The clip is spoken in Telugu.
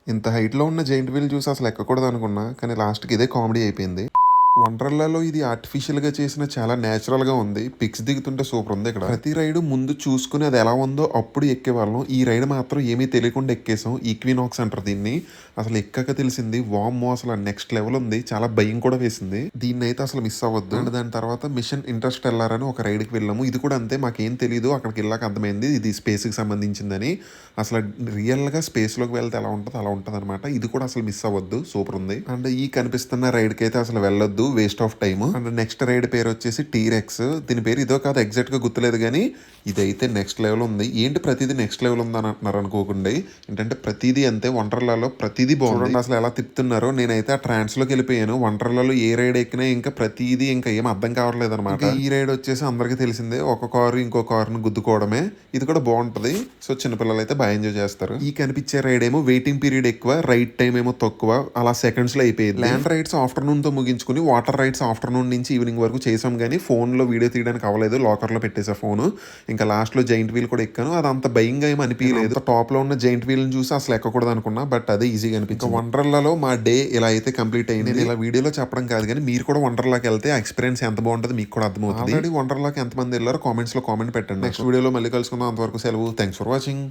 ఇంత హైట్‌లో ఉన్న జెయింట్ వీల్ చూసి అసలు ఎక్కకూడదనుకున్నా. కానీ లాస్ట్‌కి ఇదే కామెడీ అయిపోయింది. వండర్‌లాలో ఇది ఆర్టిఫిషియల్‌గా చేసిన చాలా నేచురల్‌గా ఉంది. పిక్స్ దిగుతుంటే సూపర్ ఉంది ఇక్కడ. ప్రతి రైడ్ ముందు చూసుకొని అది ఎలా ఉందో అప్పుడు ఎక్కేవాళ్ళం. ఈ రైడ్ మాత్రం ఏమీ తెలియకుండా ఎక్కేసాం. ఈక్వినాక్స్ అంటారు దీన్ని. అసలు ఎక్కాక తెలిసింది వామ్మో! అసలు నెక్స్ట్ లెవెల్ ఉంది. చాలా భయం కూడా వేసింది. దీన్నైతే అసలు మిస్ అవ్వద్దు. అండ్ దాని తర్వాత మిషన్ ఇంటర్‌స్టెల్లార్ అని ఒక రైడ్‌కి వెళ్ళాము. ఇది కూడా అంతే మాకేం తెలీదు. అక్కడికెళ్ళాక అర్థమైంది ఇది స్పేస్‌కి సంబంధించిందని. అసలు రియల్‌గా స్పేస్‌లోకి వెళ్తే ఎలా ఉంటదో అలా ఉంటదనమాట. ఇది కూడా అసలు మిస్ అవ్వద్దు. సూపర్ ఉంది. అండ్ ఈ కనిపిస్తున్న రైడ్‌కి అయితే అసలు వెళ్ళొద్దు. Waste of time. And next ride పేరు వచ్చేసి టీరెక్స్. దీని పేరు ఇదో కాదు ఎగ్జాక్ట్ గా గుర్తులేదు కానీ ఇదైతే నెక్స్ట్ లెవెల్ ఉంది. ఏంటి ప్రతిదీ నెక్స్ట్ లెవెల్ ఉంది అని అంటున్నారు అనుకోకండి. ఏంటంటే ప్రతిదీ అంతే. వండర్లాలో ప్రతిదీ బాగుంది. అసలు ఎలా తిప్పుతున్నారో నేనైతే ఆ ట్రాన్స్ లోకి వెళ్ళిపోయాను. వండర్లాలో ఏ రైడ్ ఎక్కినా ఇంకా ప్రతిదీ ఇంకా ఏం అర్థం కావట్లేదు అనమాట. ఈ రైడ్ వచ్చేసి అందరికీ తెలిసిందే. ఒక కారు ఇంకో కారును గుద్దుకోవడమే. ఇది కూడా బాగుంటది. సో చిన్నపిల్లలు అయితే బాగా ఎంజాయ్ చేస్తారు. ఈ కనిపించే రైడ్ ఏమో వెయిటింగ్ పీరియడ్ ఎక్కువ, రైడ్ టైం ఏమో తక్కువ. అలా సెకండ్స్ లో అయిపోయింది. ల్యాండ్ రైడ్స్ ఆఫ్టర్నూన్ తో ముగించుకుని వాటర్ రైడ్స్ ఆఫ్టర్నూన్ నుంచి ఈవినింగ్ వరకు చేసాం కానీ ఫోన్లో వీడియో తీయడానికి అవ్వలేదు. లాకర్లో పెట్టేసా ఫోన్. ఇంకా లాస్ట్లో జైంట్ వీల్ కూడా ఎక్కాను. అది అంత భయంగా ఏమి అనిపించలేదు. టాప్లో ఉన్న జైంట్ వీల్ని చూసి అసలు ఎక్కకూడదు అనుకున్నా. బట్ అదే ఈజీగా అనిపించింది. వండర్లాలో మా డే ఇలా అయితే కంప్లీట్ అయింది. నేను ఇలా వీడియోలో చెప్పడం కాదు కానీ మీరు కూడా వండర్లాకి వెళ్తే ఆ ఎక్స్పీరియన్స్ ఎంత బాగుంటుంది మీకు కూడా అర్థమవుతుంది. ఆల్రెడీ వండర్లాకి ఎంతమంది వెళ్ళారో కామెంట్స్లో కామెంట్ పెట్టండి. నెక్స్ట్ వీడియోలో మళ్ళీ కలుసుకుందాం. అంతవరకు సెలవు. Thanks for watching.